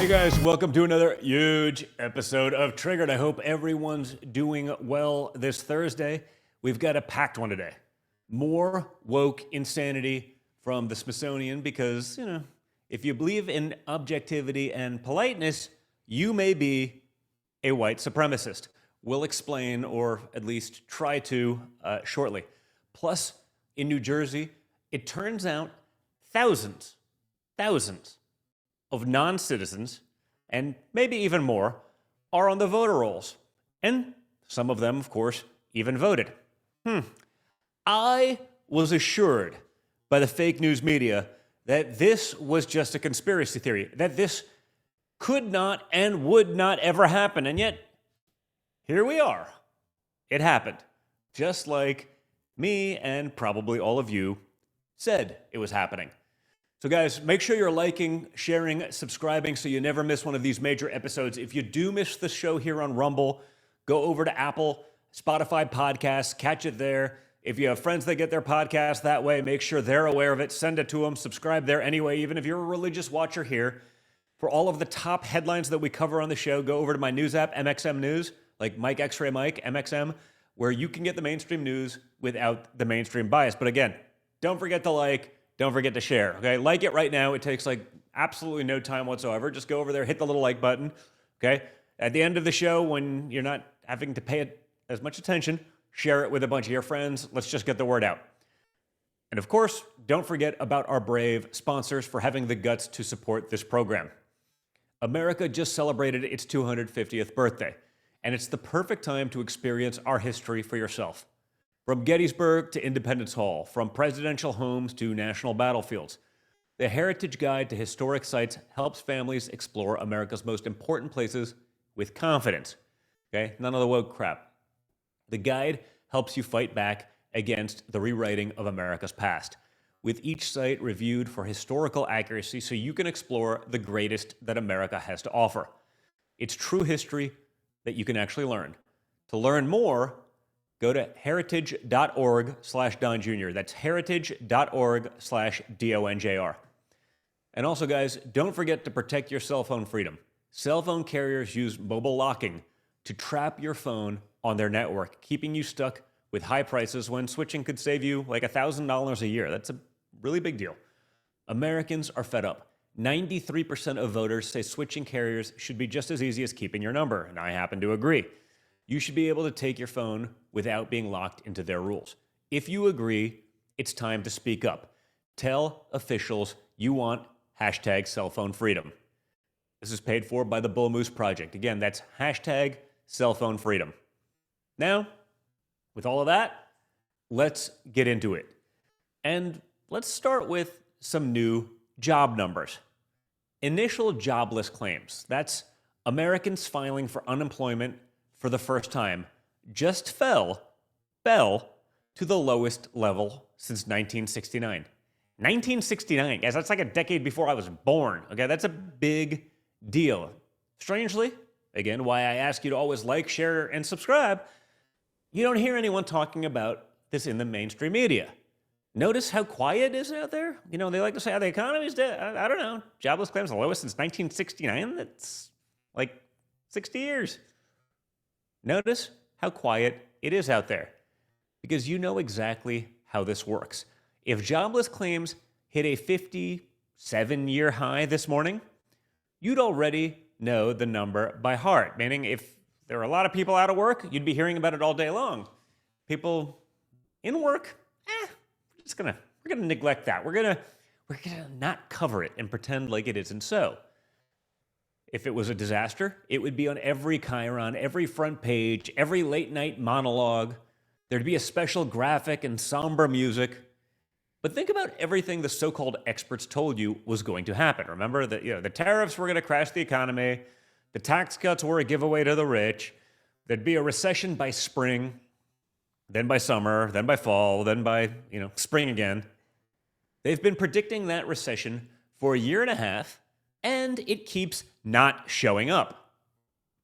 Hey guys, welcome to another huge episode of Triggered. I hope everyone's doing well this Thursday. We've got a packed one today. More woke insanity from the Smithsonian because, if you believe in objectivity and politeness, you may be a white supremacist. We'll explain, or at least try to, shortly. Plus, in New Jersey, it turns out thousands of non-citizens, and maybe even more, are on the voter rolls. And some of them, of course, even voted. I was assured by the fake news media that this was just a conspiracy theory, that this could not and would not ever happen. And yet, here we are. It happened. Just like me and probably all of you said it was happening. So guys, make sure you're liking, sharing, subscribing so you never miss one of these major episodes. If you do miss the show here on Rumble, go over to Apple, Spotify podcasts, catch it there. If you have friends that get their podcast that way, make sure they're aware of it. Send it to them. Subscribe there anyway, even if you're a religious watcher here. For all of the top headlines that we cover on the show, go over to my news app, MXM News, like Mike X-Ray Mike, MXM, where you can get the mainstream news without the mainstream bias. But again, don't forget to like, don't forget to share, okay? Like it right now. It takes absolutely no time whatsoever. Just go over there, hit the little like button, okay? At the end of the show, when you're not having to pay it as much attention, share it with a bunch of your friends. Let's just get the word out. And of course, don't forget about our brave sponsors for having the guts to support this program. America just celebrated its 250th birthday, and it's the perfect time to experience our history for yourself. From Gettysburg to Independence Hall, from presidential homes to national battlefields, the Heritage Guide to Historic Sites helps families explore America's most important places with confidence. Okay? None of the woke crap. The guide helps you fight back against the rewriting of America's past, with each site reviewed for historical accuracy so you can explore the greatest that America has to offer. It's true history that you can actually learn. To learn more, go to heritage.org/Don Jr. That's heritage.org/DONJR. And also, guys, don't forget to protect your cell phone freedom. Cell phone carriers use mobile locking to trap your phone on their network, keeping you stuck with high prices when switching could save you like $1,000 a year. That's a really big deal. Americans are fed up. 93% of voters say switching carriers should be just as easy as keeping your number, and I happen to agree. You should be able to take your phone without being locked into their rules. If you agree, it's time to speak up. Tell officials you want hashtag cell phone freedom. This is paid for by the Bull Moose Project. Again, that's hashtag cell phone freedom. Now, with all of that, let's get into it. And let's start with some new job numbers. Initial jobless claims. That's Americans filing for unemployment for the first time, just fell to the lowest level since 1969. 1969, guys, that's like a decade before I was born. Okay, that's a big deal. Strangely, again, why I ask you to always like, share, and subscribe, you don't hear anyone talking about this in the mainstream media. Notice how quiet it is out there? They like to say, the economy's dead. I don't know. Jobless claims the lowest since 1969? That's like 60 years. Notice how quiet it is out there, because you know exactly how this works. If jobless claims hit a 57-year high this morning, you'd already know the number by heart, meaning if there are a lot of people out of work, you'd be hearing about it all day long. People in work, we're gonna neglect that. We're gonna not cover it and pretend like it isn't so. If it was a disaster, it would be on every chyron, every front page, every late night monologue. There'd be a special graphic and somber music. But think about everything the so-called experts told you was going to happen. Remember that the tariffs were going to crash the economy, the tax cuts were a giveaway to the rich, there'd be a recession by spring, then by summer, then by fall, then by spring again. They've been predicting that recession for a year and a half, and it keeps not showing up.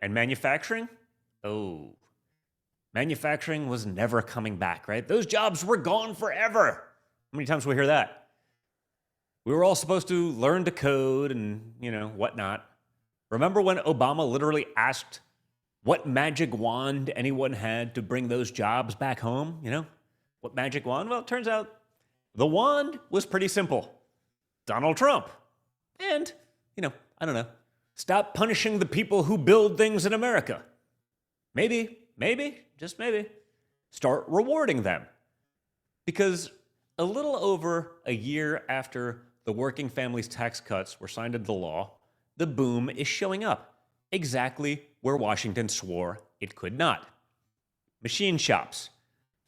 And manufacturing? Manufacturing was never coming back, right? Those jobs were gone forever. How many times do we hear that? We were all supposed to learn to code and, whatnot. Remember when Obama literally asked what magic wand anyone had to bring those jobs back home? You know, what magic wand? Well, it turns out the wand was pretty simple. Donald Trump. And, I don't know, stop punishing the people who build things in America. Maybe, just maybe, start rewarding them. Because a little over a year after the working families tax cuts were signed into law, the boom is showing up exactly where Washington swore it could not. Machine shops,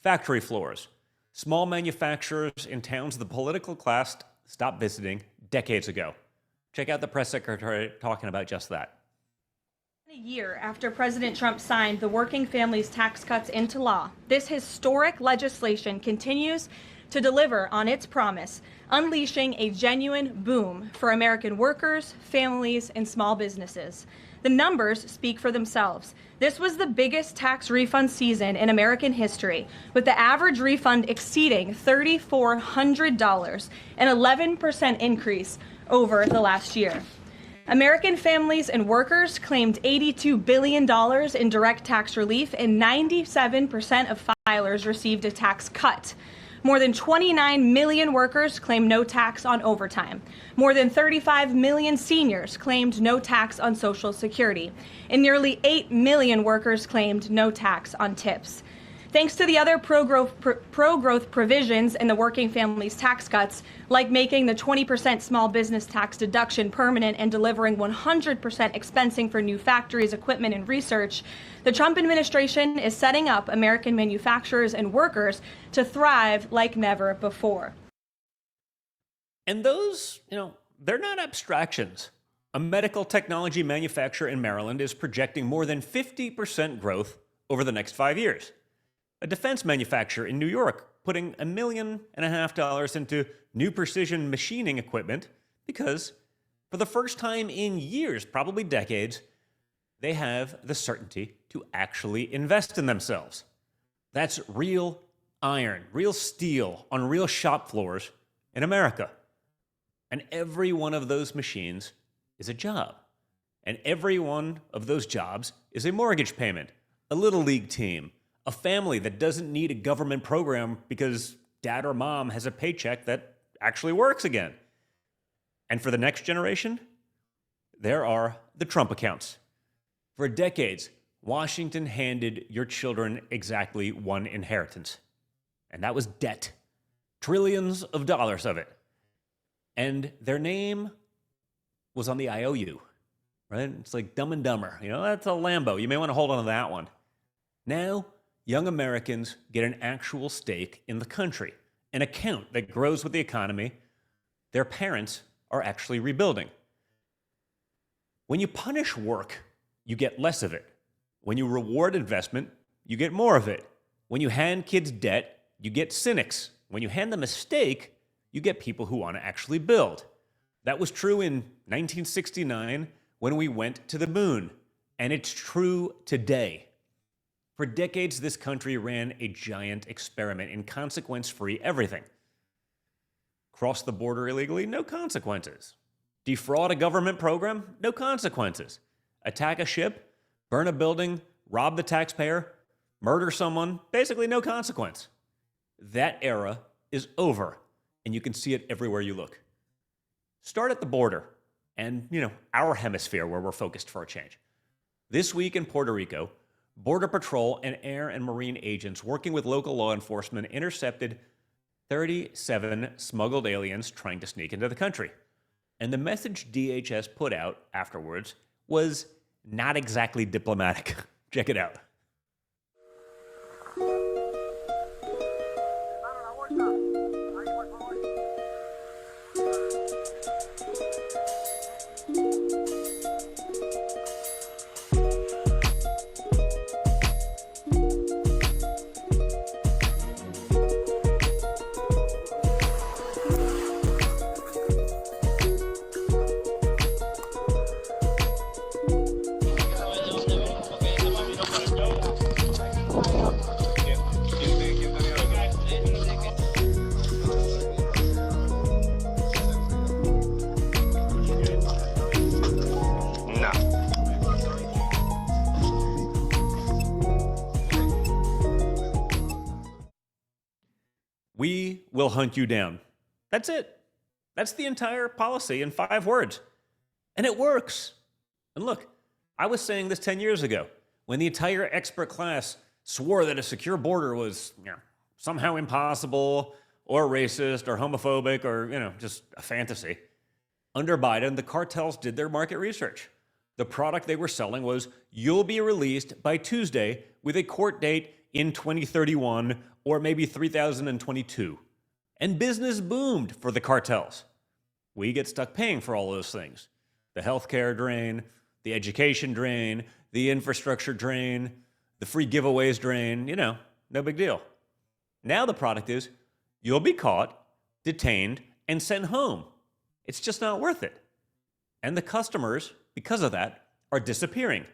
factory floors, small manufacturers in towns the political class stopped visiting decades ago. Check out the press secretary talking about just that. A year after President Trump signed the working families tax cuts into law, this historic legislation continues to deliver on its promise, unleashing a genuine boom for American workers, families, and small businesses. The numbers speak for themselves. This was the biggest tax refund season in American history, with the average refund exceeding $3,400, an 11% increase over the last year. American families and workers claimed $82 billion in direct tax relief, and 97% of filers received a tax cut. More than 29 million workers claimed no tax on overtime. More than 35 million seniors claimed no tax on Social Security. And nearly 8 million workers claimed no tax on tips. Thanks to the other pro-growth provisions in the working families tax cuts, like making the 20% small business tax deduction permanent and delivering 100% expensing for new factories, equipment, and research, the Trump administration is setting up American manufacturers and workers to thrive like never before. And those, they're not abstractions. A medical technology manufacturer in Maryland is projecting more than 50% growth over the next 5 years. A defense manufacturer in New York putting $1.5 million into new precision machining equipment because, for the first time in years, probably decades, they have the certainty to actually invest in themselves. That's real iron, real steel on real shop floors in America. And every one of those machines is a job. And every one of those jobs is a mortgage payment, a little league team, a family that doesn't need a government program because dad or mom has a paycheck that actually works again. And for the next generation, there are the Trump accounts. For decades, Washington handed your children exactly one inheritance, and that was debt. Trillions of dollars of it. And their name was on the IOU, right? It's like Dumb and Dumber. That's a Lambo. You may want to hold on to that one. Now, young Americans get an actual stake in the country, an account that grows with the economy. Their parents are actually rebuilding. When you punish work, you get less of it. When you reward investment, you get more of it. When you hand kids debt, you get cynics. When you hand them a stake, you get people who want to actually build. That was true in 1969 when we went to the moon, and it's true today. For decades, this country ran a giant experiment in consequence-free everything. Cross the border illegally? No consequences. Defraud a government program? No consequences. Attack a ship? Burn a building? Rob the taxpayer? Murder someone? Basically no consequence. That era is over, and you can see it everywhere you look. Start at the border and, our hemisphere where we're focused for a change. This week in Puerto Rico, Border Patrol and air and marine agents working with local law enforcement intercepted 37 smuggled aliens trying to sneak into the country. And the message DHS put out afterwards was not exactly diplomatic. Check it out. We will hunt you down. That's it. That's the entire policy in 5 words. And it works. And look, I was saying this 10 years ago when the entire expert class swore that a secure border was somehow impossible or racist or homophobic or just a fantasy. Under Biden, the cartels did their market research. The product they were selling was, you'll be released by Tuesday with a court date in 2031 or maybe 3022. And business boomed for the cartels. We get stuck paying for all those things. The healthcare drain, the education drain, the infrastructure drain, the free giveaways drain, no big deal. Now the product is, you'll be caught, detained, and sent home. It's just not worth it. And the customers, because of that, are disappearing.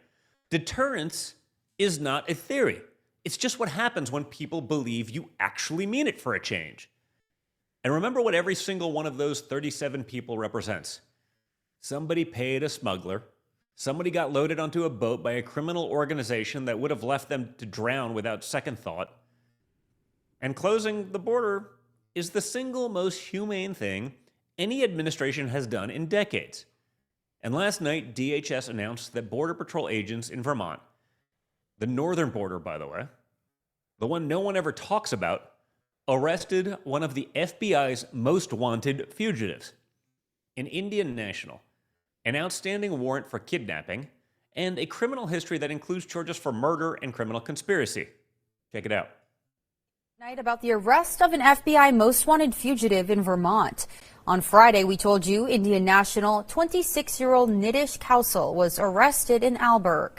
Deterrence is not a theory. It's just what happens when people believe you actually mean it for a change. And remember what every single one of those 37 people represents. Somebody paid a smuggler. Somebody got loaded onto a boat by a criminal organization that would have left them to drown without second thought. And closing the border is the single most humane thing any administration has done in decades. And last night, DHS announced that Border Patrol agents in Vermont, the northern border, by the way, the one no one ever talks about, arrested one of the FBI's most wanted fugitives, an Indian national, an outstanding warrant for kidnapping, and a criminal history that includes charges for murder and criminal conspiracy. Check it out. Tonight about the arrest of an FBI most wanted fugitive in Vermont. On Friday, we told you Indian national 26-year-old Nitish Kausal was arrested in Alberg.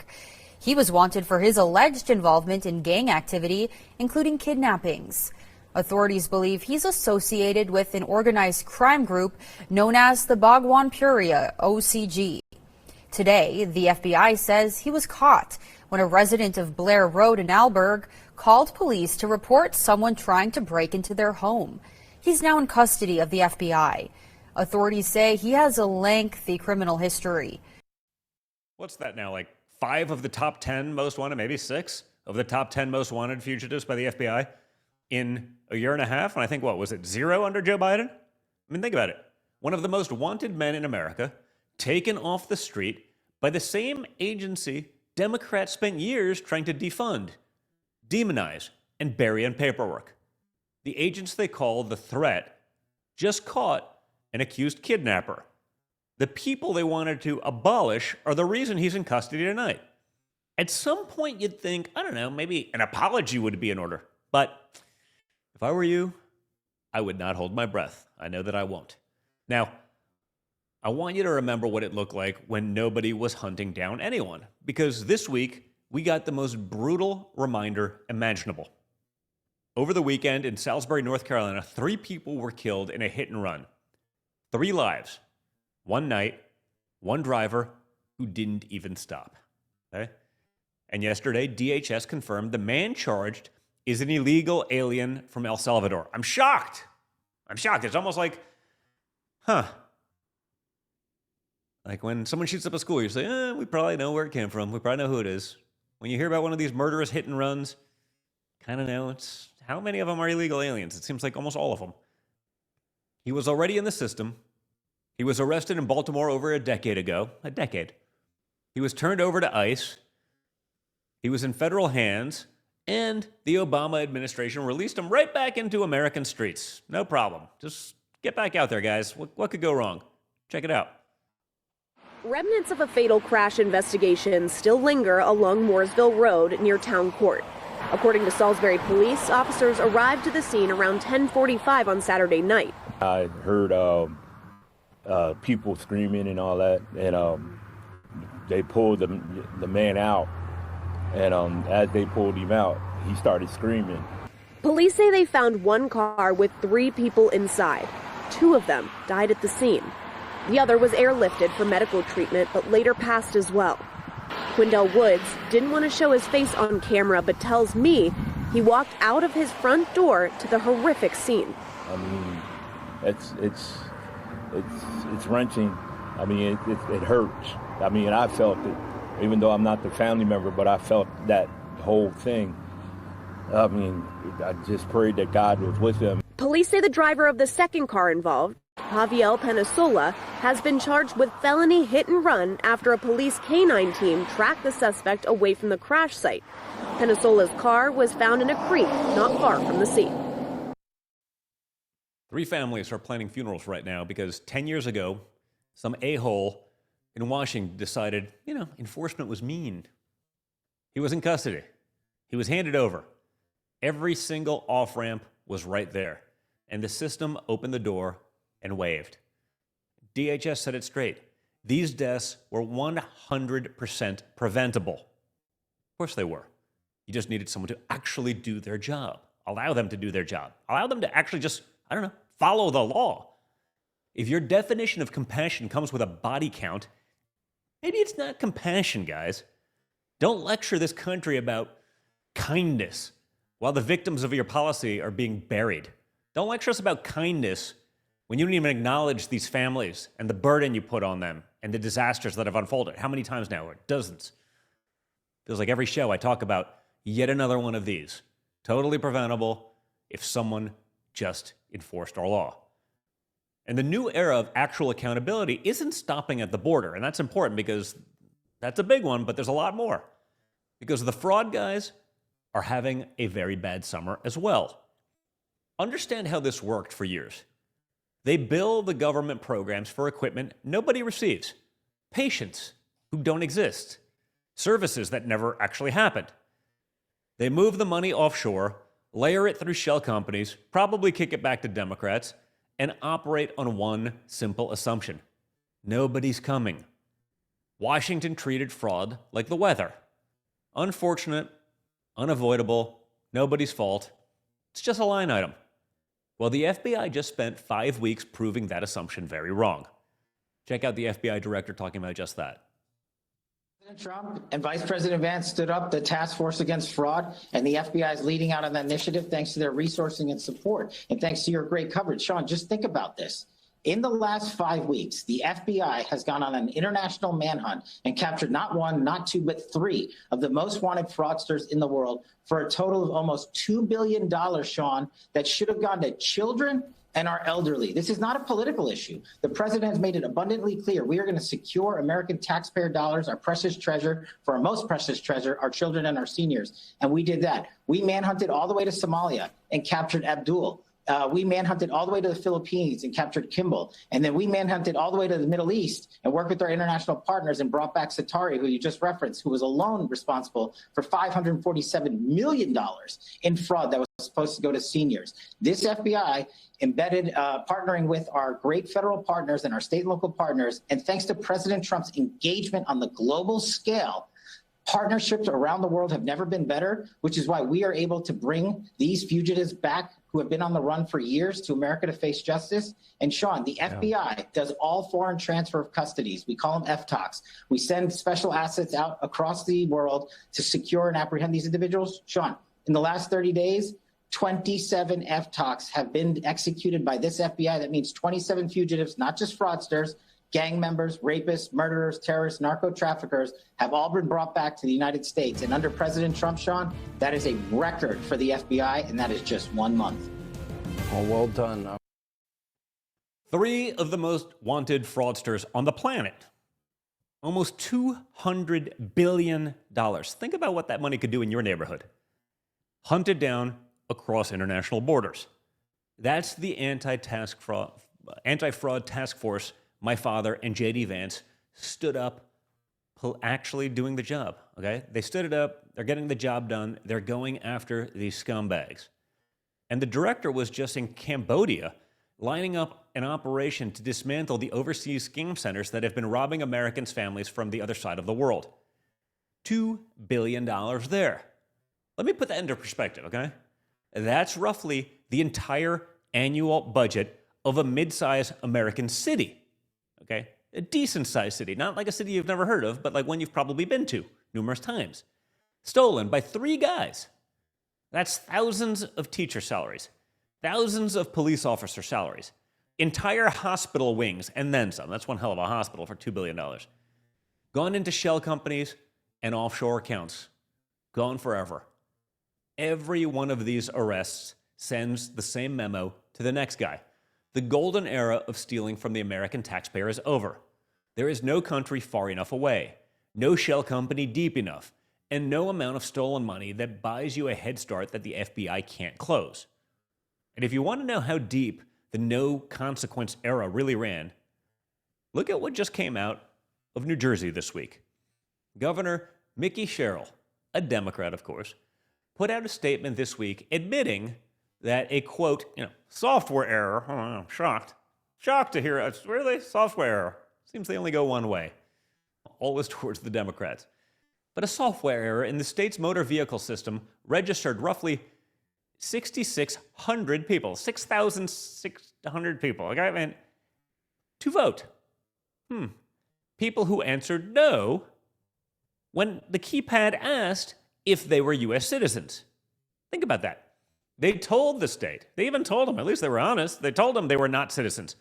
He was wanted for his alleged involvement in gang activity, including kidnappings. Authorities believe he's associated with an organized crime group known as the Bhagwan Puria OCG. Today, the FBI says he was caught when a resident of Blair Road in Alberg called police to report someone trying to break into their home. He's now in custody of the FBI. Authorities say he has a lengthy criminal history. What's that now, like 5 of the top 10 most wanted, maybe 6 of the top 10 most wanted fugitives by the FBI in a year and a half? And I think, what was it, 0 under Joe Biden? I mean, think about it. One of the most wanted men in America, taken off the street by the same agency Democrats spent years trying to defund, demonize, and bury in paperwork. The agents they call the threat just caught an accused kidnapper. The people they wanted to abolish are the reason he's in custody tonight. At some point you'd think, I don't know, maybe an apology would be in order. But if I were you, I would not hold my breath. I know that I won't. Now, I want you to remember what it looked like when nobody was hunting down anyone, because this week we got the most brutal reminder imaginable. Over the weekend in Salisbury, North Carolina, 3 people were killed in a hit and run. 3 lives. 1 night, 1 driver who didn't even stop. Okay? And yesterday, DHS confirmed the man charged is an illegal alien from El Salvador. I'm shocked. It's almost like, like when someone shoots up a school, you say, we probably know where it came from. We probably know who it is. When you hear about one of these murderous hit and runs, kind of know it's how many of them are illegal aliens? It seems like almost all of them. He was already in the system. He was arrested in Baltimore over a decade ago. A decade. He was turned over to ICE. He was in federal hands. And the Obama administration released him right back into American streets. No problem. Just get back out there, guys. What could go wrong? Check it out. Remnants of a fatal crash investigation still linger along Mooresville Road near Town Court. According to Salisbury police, officers arrived to the scene around 10:45 on Saturday night. I heard people screaming and all that, and they pulled the man out. And as they pulled him out, he started screaming. Police say they found 1 car with 3 people inside. 2 of them died at the scene. The other was airlifted for medical treatment, but later passed as well. Quindell Woods didn't want to show his face on camera, but tells me he walked out of his front door to the horrific scene. I mean, it's wrenching. I mean, it hurts. I mean, I felt it, even though I'm not the family member, but I felt that whole thing. I mean, I just prayed that God was with him. Police say the driver of the second car involved, Javier Penisola, has been charged with felony hit and run after a police canine team tracked the suspect away from the crash site. Penisola's car was found in a creek not far from the scene. 3 families are planning funerals right now because 10 years ago, some a-hole in Washington decided, enforcement was mean. He was in custody. He was handed over. Every single off-ramp was right there. And the system opened the door and waved. DHS said it straight. These deaths were 100% preventable. Of course they were. You just needed someone to actually do their job. Allow them to do their job. Allow them to actually just, follow the law. If your definition of compassion comes with a body count, maybe it's not compassion, guys. Don't lecture this country about kindness while the victims of your policy are being buried. Don't lecture us about kindness when you don't even acknowledge these families and the burden you put on them and the disasters that have unfolded. How many times now? Dozens. Feels like every show I talk about yet another one of these. Totally preventable if someone just enforced our law. And the new era of actual accountability isn't stopping at the border. And that's important because that's a big one, but there's a lot more. Because the fraud guys are having a very bad summer as well. Understand how this worked for years. They bill the government programs for equipment nobody receives, patients who don't exist, services that never actually happened. They move the money offshore, layer it through shell companies, probably kick it back to Democrats, and operate on one simple assumption. Nobody's coming. Washington treated fraud like the weather. Unfortunate, unavoidable, nobody's fault. It's just a line item. Well, the FBI just spent 5 weeks proving that assumption very wrong. Check out the FBI director talking about just that. President Trump and Vice President Vance stood up the task force against fraud, and the FBI is leading out on that initiative thanks to their resourcing and support, and thanks to your great coverage. Sean, just think about this. In the last 5 weeks, the FBI has gone on an international manhunt and captured not 1, not 2, but 3 of the most wanted fraudsters in the world for a total of almost $2 billion, Sean, that should have gone to children and our elderly. This is not a political issue. The president has made it abundantly clear we are going to secure American taxpayer dollars, our precious treasure, for our most precious treasure, our children and our seniors. And we did that. We manhunted all the way to Somalia and captured Abdul. We manhunted all the way to the Philippines and captured Kimball. And then we manhunted all the way to the Middle East and worked with our international partners and brought back Satari, who you just referenced, who was alone responsible for $547 million in fraud that was supposed to go to seniors. This FBI embedded, partnering with our great federal partners and our state and local partners, and thanks to President Trump's engagement on the global scale, partnerships around the world have never been better, which is why we are able to bring these fugitives back who have been on the run for years to America to face justice. And Sean, the FBI does all foreign transfer of custodies. We call them FTOCs. We send special assets out across the world to secure and apprehend these individuals. Sean, in the last 30 days, 27 FTOCs have been executed by this FBI. That means 27 fugitives, not just fraudsters, gang members, rapists, murderers, terrorists, narco-traffickers have all been brought back to the United States. And under President Trump, Sean, that is a record for the FBI, and that is just 1 month. Oh, well done. 3 of the most wanted fraudsters on the planet. Almost $200 billion. Think about what that money could do in your neighborhood. Hunted down across international borders. That's the anti-fraud task force my father and J.D. Vance stood up actually doing the job, okay? They stood it up. They're getting the job done. They're going after these scumbags. And the director was just in Cambodia lining up an operation to dismantle the overseas scam centers that have been robbing Americans' families from the other side of the world. $2 billion there. Let me put that into perspective, okay? That's roughly the entire annual budget of a mid-sized American city. Okay, a decent-sized city, not like a city you've never heard of, but like one you've probably been to numerous times. Stolen by 3 guys. That's thousands of teacher salaries, thousands of police officer salaries, entire hospital wings, and then some. That's one hell of a hospital for $2 billion. Gone into shell companies and offshore accounts. Gone forever. Every one of these arrests sends the same memo to to the next guy. The golden era of stealing from the American taxpayer is over. There is no country far enough away, no shell company deep enough, and no amount of stolen money that buys you a head start that the FBI can't close. And if you want to know how deep the no consequence era really ran, look at what just came out of New Jersey this week. Governor Mickey Sherrill, a Democrat, of course, put out a statement this week admitting that a, quote, software error, I'm shocked to hear it, really, software error. Seems they only go one way. Always towards the Democrats. But a software error in the state's motor vehicle system registered roughly 6,600 people, 6,600 people, okay, to vote. People who answered no when the keypad asked if they were U.S. citizens. Think about that. They told the state, they even told them, at least they were honest, they told them they were not citizens.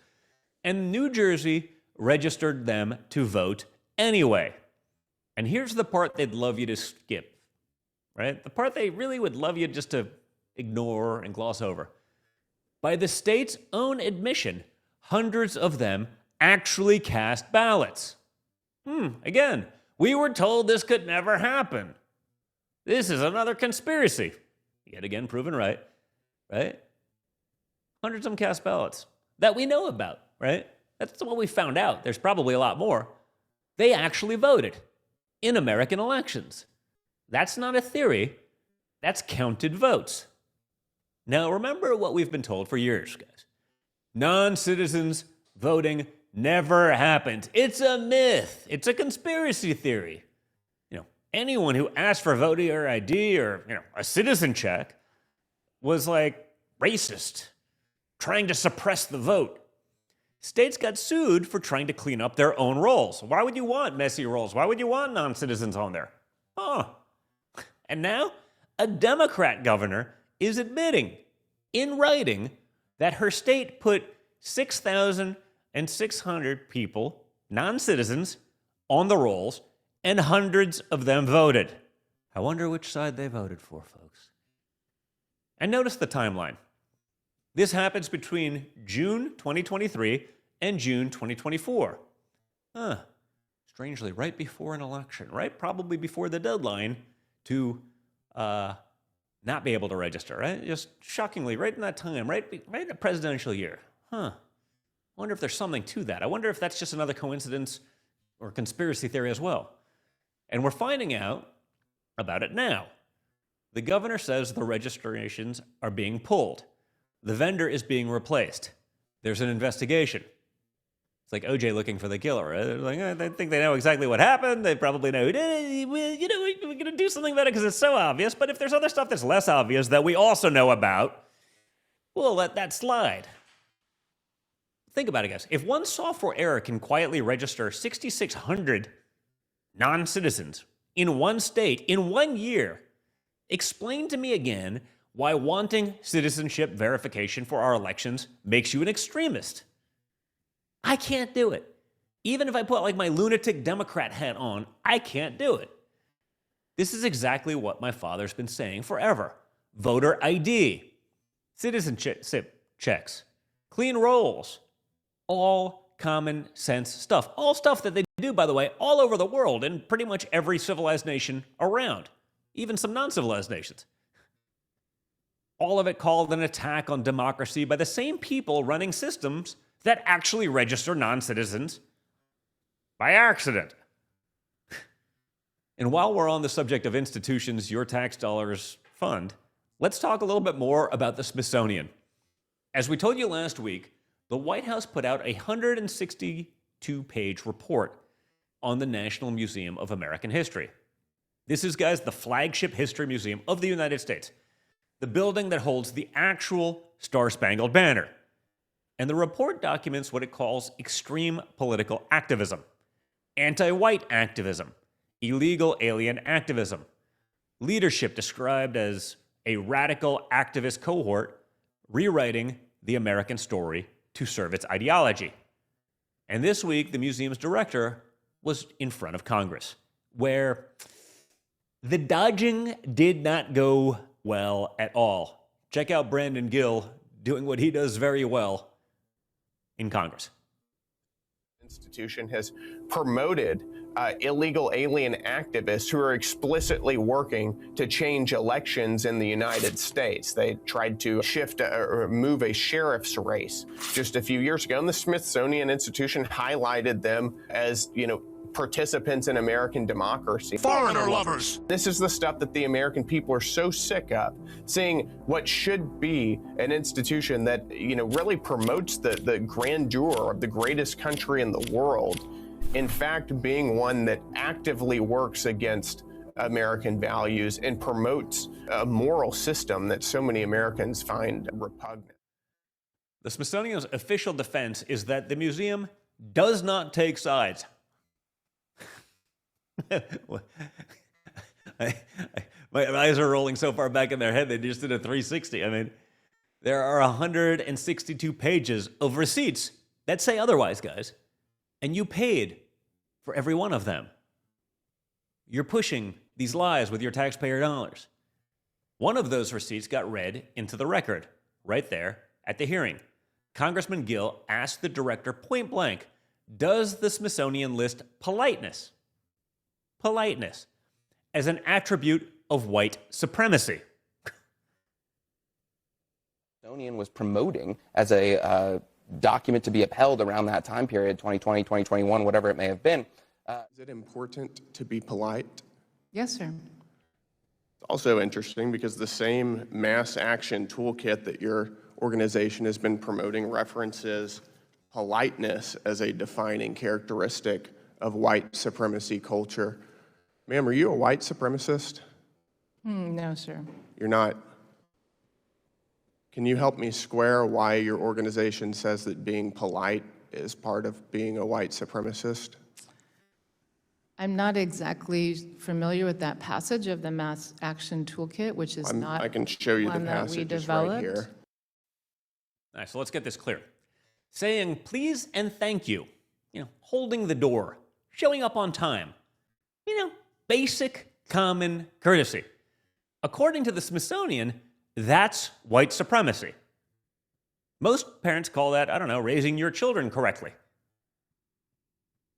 And New Jersey registered them to vote anyway. And here's the part they'd love you to skip, right? The part they really would love you just to ignore and gloss over. By the state's own admission, hundreds of them actually cast ballots. Again, we were told this could never happen. This is another conspiracy. Yet again, proven right? Hundreds of them cast ballots that we know about, right? That's what we found out. There's probably a lot more. They actually voted in American elections. That's not a theory. That's counted votes. Now, remember what we've been told for years, guys. Non-citizens voting never happened. It's a myth. It's a conspiracy theory. Anyone who asked for voter ID or, a citizen check was like racist, trying to suppress the vote. States got sued for trying to clean up their own rolls. Why would you want messy rolls? Why would you want non-citizens on there? And now a Democrat governor is admitting in writing that her state put 6,600 people, non-citizens, on the rolls, and hundreds of them voted. I wonder which side they voted for, folks. And notice the timeline. This happens between June 2023 and June 2024. Strangely, right before an election, right? Probably before the deadline to not be able to register, right? Just shockingly, right in that time, right in a presidential year. I wonder if there's something to that. I wonder if that's just another coincidence or conspiracy theory as well. And we're finding out about it now. The governor says the registrations are being pulled. The vendor is being replaced. There's an investigation. It's like OJ looking for the killer. Right? They're like, they think they know exactly what happened. They probably know who did it. We're going to do something about it because it's so obvious. But if there's other stuff that's less obvious that we also know about, we'll let that slide. Think about it, guys. If one software error can quietly register 6,600 non-citizens in one state in 1 year, explain to me again why wanting citizenship verification for our elections makes you an extremist. I can't do it. Even if I put like my lunatic Democrat hat on, I can't do it. This is exactly what my father's been saying forever. Voter ID, citizenship checks, clean rolls, all common sense stuff. All stuff that they do, by the way, all over the world in pretty much every civilized nation around, even some non-civilized nations. All of it called an attack on democracy by the same people running systems that actually register non-citizens by accident. And while we're on the subject of institutions your tax dollars fund, let's talk a little bit more about the Smithsonian. As we told you last week, the White House put out a 162-page report on the National Museum of American History. This is, guys, the flagship history museum of the United States, the building that holds the actual Star-Spangled Banner. And the report documents what it calls extreme political activism, anti-white activism, illegal alien activism, leadership described as a radical activist cohort rewriting the American story to serve its ideology. And this week, the museum's director was in front of Congress, where the dodging did not go well at all. Check out Brandon Gill doing what he does very well in Congress. Institution has promoted illegal alien activists who are explicitly working to change elections in the United States. They tried to shift or move a sheriff's race just a few years ago, and the Smithsonian Institution highlighted them as, participants in American democracy. Foreigner lovers. This is the stuff that the American people are so sick of, seeing what should be an institution that, really promotes the grandeur of the greatest country in the world, in fact, being one that actively works against American values and promotes a moral system that so many Americans find repugnant. The Smithsonian's official defense is that the museum does not take sides. My eyes are rolling so far back in their head, they just did a 360. I mean, there are 162 pages of receipts that say otherwise, guys. And you paid for every one of them. You're pushing these lies with your taxpayer dollars. One of those receipts got read into the record, right there at the hearing. Congressman Gill asked the director point blank, does the Smithsonian list politeness as an attribute of white supremacy? Smithsonian was promoting as a document to be upheld around that time period, 2020, 2021, whatever it may have been. Is it important to be polite? Yes, sir. It's also interesting because the same mass action toolkit that your organization has been promoting references politeness as a defining characteristic of white supremacy culture. Ma'am, are you a white supremacist? No, sir. You're not. Can you help me square why your organization says that being polite is part of being a white supremacist? I'm not exactly familiar with that passage of the Mass Action Toolkit, which is not I can show you the one that we passage right developed. here. All right, so let's get this clear. Saying please and thank you, holding the door, showing up on time, basic common courtesy. According to the Smithsonian, that's white supremacy. Most parents call that, raising your children correctly.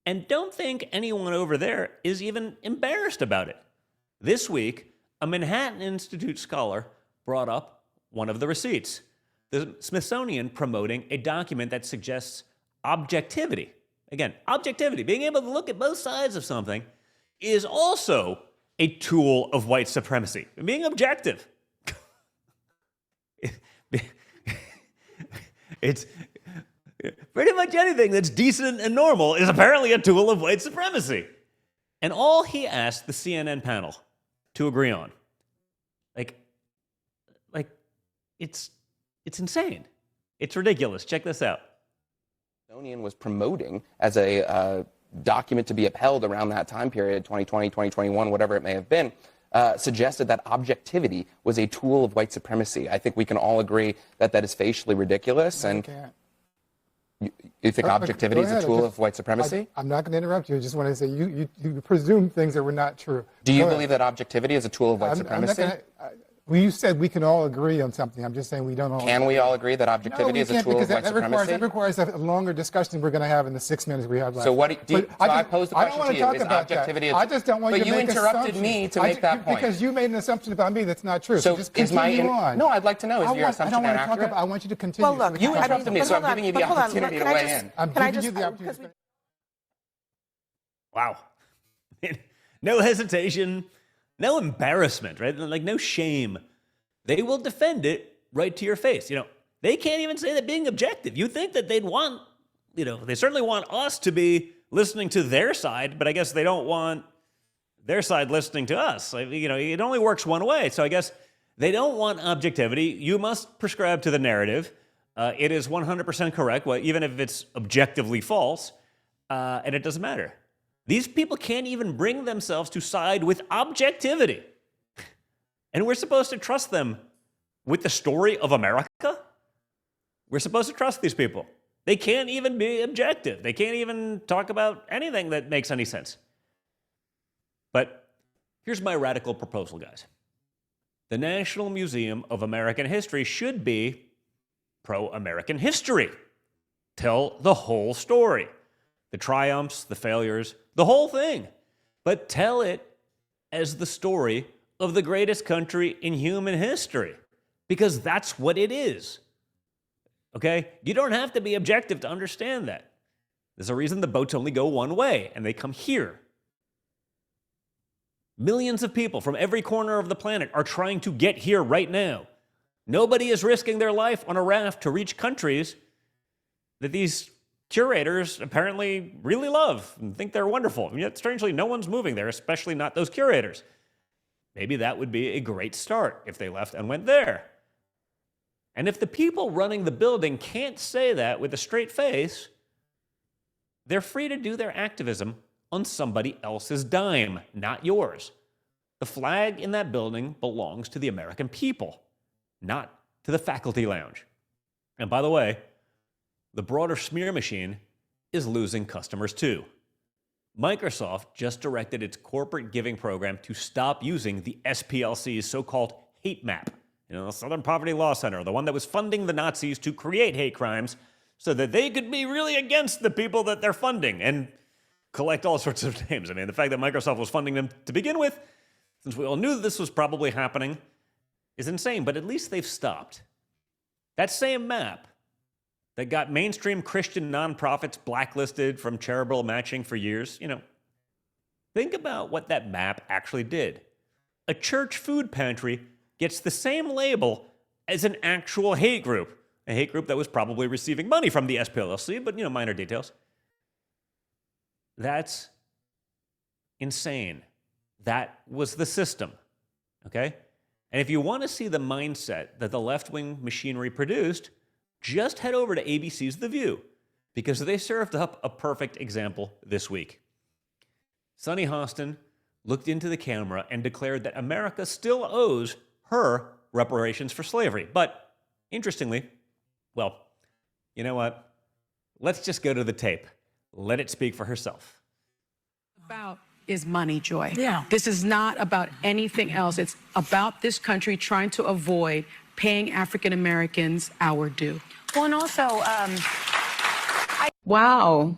And don't think anyone over there is even embarrassed about it. This week, a Manhattan Institute scholar brought up one of the receipts. The Smithsonian promoting a document that suggests objectivity. Again, objectivity, being able to look at both sides of something, is also a tool of white supremacy. Being objective. It's pretty much anything that's decent and normal is apparently a tool of white supremacy. And all he asked the CNN panel to agree on, it's insane. It's ridiculous. Check this out. Smithsonian was promoting as a document to be upheld around that time period, 2020, 2021, whatever it may have been, suggested that objectivity was a tool of white supremacy. I think we can all agree that that is facially ridiculous. And you think objectivity is a tool of white supremacy? I'm not going to interrupt you. I just want to say you presume things that were not true. Do you believe that objectivity is a tool of white supremacy? You said we can all agree on something. I'm just saying we don't all. Can we all agree that objectivity is a tool of white supremacy? That requires a longer discussion we're going to have in the 6 minutes we have left. So what do you, I posed the question to you. Is objectivity I just don't want you to make assumptions. But you interrupted me to make that point. Because you made an assumption about me that's not true. So just continue on. No, I'd like to know, is your assumption inaccurate? I want you to continue. Well, look, you interrupted me, so I'm giving you the opportunity to weigh in. I'm giving you the opportunity. Wow. No hesitation, no embarrassment, right? No shame. They will defend it right to your face. They can't even say that being objective. You think that they'd want, they certainly want us to be listening to their side, but I guess they don't want their side listening to us. It only works one way. So I guess they don't want objectivity. You must prescribe to the narrative. It is 100% correct, even if it's objectively false, and it doesn't matter. These people can't even bring themselves to side with objectivity. And we're supposed to trust them with the story of America? We're supposed to trust these people. They can't even be objective. They can't even talk about anything that makes any sense. But here's my radical proposal, guys. The National Museum of American History should be pro-American history. Tell the whole story. The triumphs, the failures, the whole thing. But tell it as the story of the greatest country in human history. Because that's what it is. Okay? You don't have to be objective to understand that. There's a reason the boats only go one way, and they come here. Millions of people from every corner of the planet are trying to get here right now. Nobody is risking their life on a raft to reach countries that these curators apparently really love and think they're wonderful. And yet, strangely, no one's moving there, especially not those curators. Maybe that would be a great start if they left and went there. And if the people running the building can't say that with a straight face, they're free to do their activism on somebody else's dime, not yours. The flag in that building belongs to the American people, not to the faculty lounge. And by the way, the broader smear machine is losing customers too. Microsoft just directed its corporate giving program to stop using the SPLC's so-called hate map, the Southern Poverty Law Center, the one that was funding the Nazis to create hate crimes so that they could be really against the people that they're funding and collect all sorts of names. I mean, the fact that Microsoft was funding them to begin with, since we all knew this was probably happening, is insane, but at least they've stopped. That same map that got mainstream Christian nonprofits blacklisted from charitable matching for years, think about what that map actually did. A church food pantry gets the same label as an actual hate group, a hate group that was probably receiving money from the SPLC, but, minor details. That's insane. That was the system, okay? And if you want to see the mindset that the left-wing machinery produced, just head over to ABC's The View, because they served up a perfect example this week. Sunny Hostin looked into the camera and declared that America still owes her reparations for slavery. But, interestingly, well, you know what? Let's just go to the tape. Let it speak for herself. About is money, Joy. Yeah. This is not about anything else. It's about this country trying to avoid paying African Americans our due. Well, and also, wow.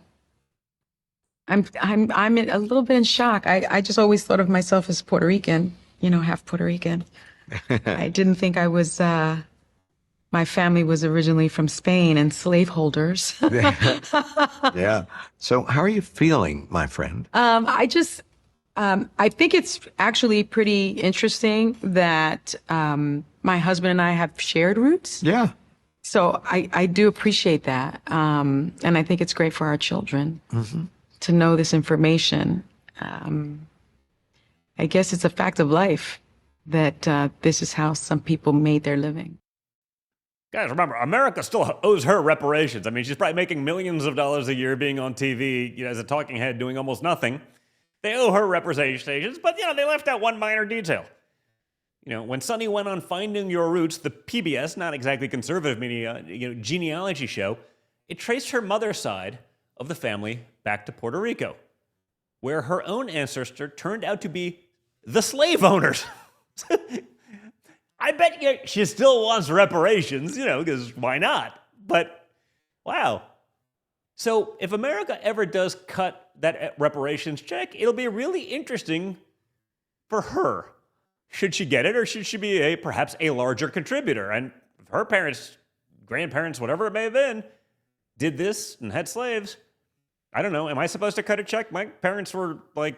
I'm a little bit in shock. I just always thought of myself as Puerto Rican, half Puerto Rican. I didn't think I was. My family was originally from Spain and slaveholders. Yeah. So how are you feeling, my friend? I think it's actually pretty interesting that my husband and I have shared roots. Yeah. So I do appreciate that. And I think it's great for our children to know this information. I guess it's a fact of life that this is how some people made their living. Guys, remember, America still owes her reparations. I mean, she's probably making millions of dollars a year being on TV, as a talking head doing almost nothing. They owe her reparations, but, they left out one minor detail. When Sunny went on Finding Your Roots, the PBS, not exactly conservative media, genealogy show, it traced her mother's side of the family back to Puerto Rico, where her own ancestor turned out to be the slave owners. I bet she still wants reparations, because why not? But, wow. So if America ever does cut that reparations check, it'll be really interesting for her. Should she get it, or should she be perhaps a larger contributor? And if her parents, grandparents, whatever it may have been, did this and had slaves, I don't know, am I supposed to cut a check? My parents were like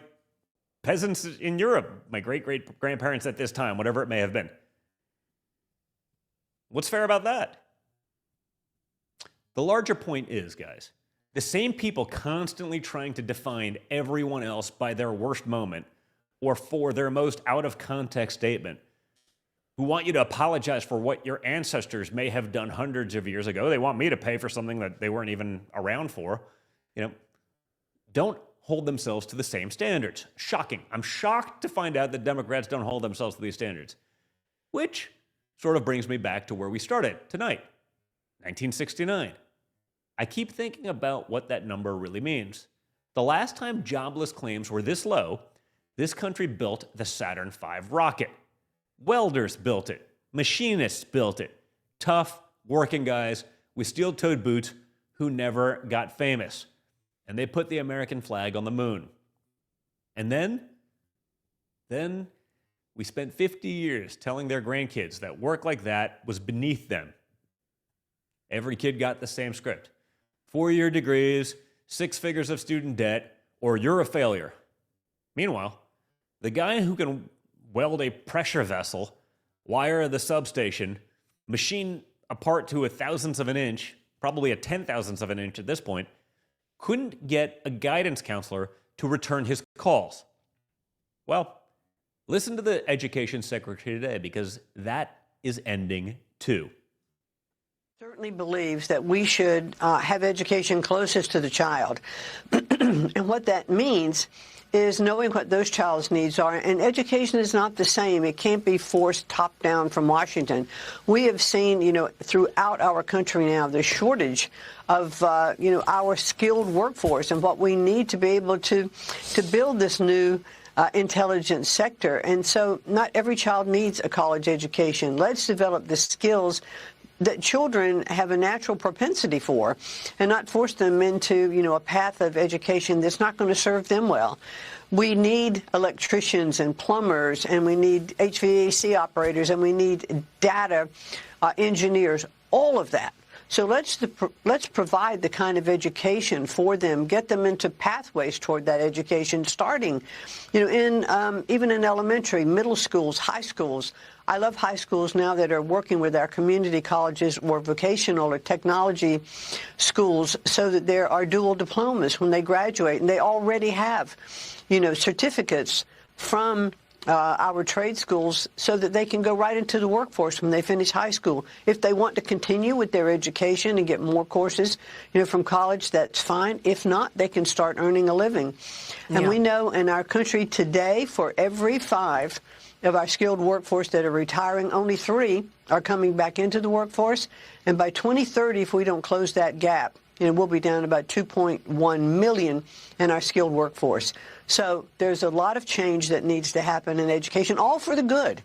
peasants in Europe, my great-great-grandparents at this time, whatever it may have been. What's fair about that? The larger point is, guys, the same people constantly trying to define everyone else by their worst moment or for their most out-of-context statement, who want you to apologize for what your ancestors may have done hundreds of years ago. They want me to pay for something that they weren't even around for. Don't hold themselves to the same standards. Shocking. I'm shocked to find out that Democrats don't hold themselves to these standards, which sort of brings me back to where we started tonight, 1969. I keep thinking about what that number really means. The last time jobless claims were this low, this country built the Saturn V rocket. Welders built it. Machinists built it. Tough, working guys with steel-toed boots who never got famous. And they put the American flag on the moon. And then we spent 50 years telling their grandkids that work like that was beneath them. Every kid got the same script. 4-year degrees, 6 figures of student debt, or you're a failure. Meanwhile, the guy who can weld a pressure vessel, wire the substation, machine a part to a thousandth of an inch, probably a 10,000th of an inch at this point, couldn't get a guidance counselor to return his calls. Well, listen to the education secretary today, because that is ending too. Certainly believes that we should have education closest to the child. And what that means is knowing what those child's needs are. And education is not the same. It can't be forced top down from Washington. We have seen, throughout our country now, the shortage of, our skilled workforce and what we need to be able to build this new intelligence sector. And so not every child needs a college education. Let's develop the skills that children have a natural propensity for and not force them into, a path of education that's not going to serve them well. We need electricians and plumbers, and we need HVAC operators, and we need data engineers, all of that. So let's provide the kind of education for them, get them into pathways toward that education, starting, even in elementary, middle schools, high schools. I love high schools now that are working with our community colleges or vocational or technology schools so that there are dual diplomas when they graduate, and they already have, certificates from our trade schools so that they can go right into the workforce when they finish high school. If they want to continue with their education and get more courses, from college, that's fine. If not, they can start earning a living. And we know in our country today, for every 5 of our skilled workforce that are retiring, only 3 are coming back into the workforce. And by 2030, if we don't close that gap, we'll be down about 2.1 million in our skilled workforce. So there's a lot of change that needs to happen in education, all for the good.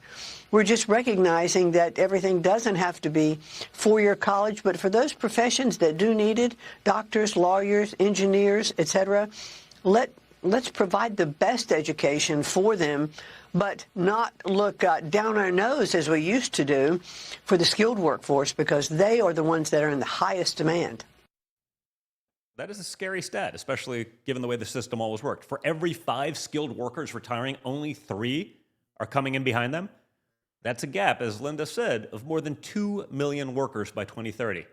We're just recognizing that everything doesn't have to be 4-year college, but for those professions that do need it, doctors, lawyers, engineers, etc., let's provide the best education for them, but not look down our nose as we used to do for the skilled workforce, because they are the ones that are in the highest demand. That is a scary stat, especially given the way the system always worked. For every 5 skilled workers retiring, only 3 are coming in behind them. That's a gap, as Linda said, of more than 2 million workers by 2030.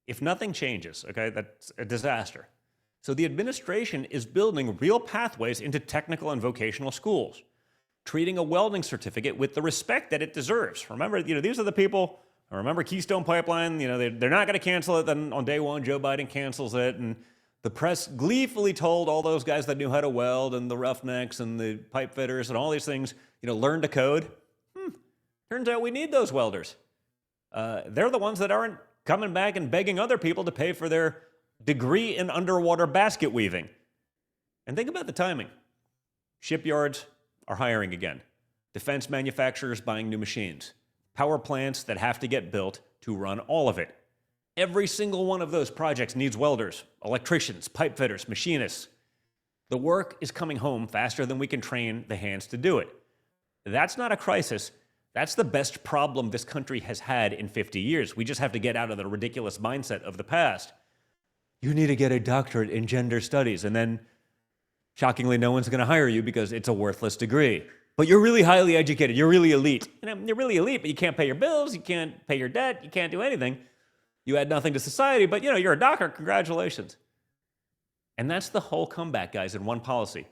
If nothing changes, okay, that's a disaster. So the administration is building real pathways into technical and vocational schools, treating a welding certificate with the respect that it deserves. Remember, these are the people. Remember Keystone Pipeline? They're not going to cancel it. Then on day 1, Joe Biden cancels it, and the press gleefully told all those guys that knew how to weld, and the roughnecks and the pipe fitters and all these things, learn to code. Turns out we need those welders. They're the ones that aren't coming back and begging other people to pay for their degree in underwater basket weaving. And think about the timing. Shipyards are hiring again. Defense manufacturers buying new machines. Power plants that have to get built to run all of it. Every single one of those projects needs welders, electricians, pipe fitters, machinists. The work is coming home faster than we can train the hands to do it. That's not a crisis. That's the best problem this country has had in 50 years. We just have to get out of the ridiculous mindset of the past. You need to get a doctorate in gender studies, and then, shockingly, no one's going to hire you because it's a worthless degree. But you're really highly educated. You're really elite. You're really elite, but you can't pay your bills. You can't pay your debt. You can't do anything. You add nothing to society, but, you're a doctor. Congratulations. And that's the whole comeback, guys, in one policy.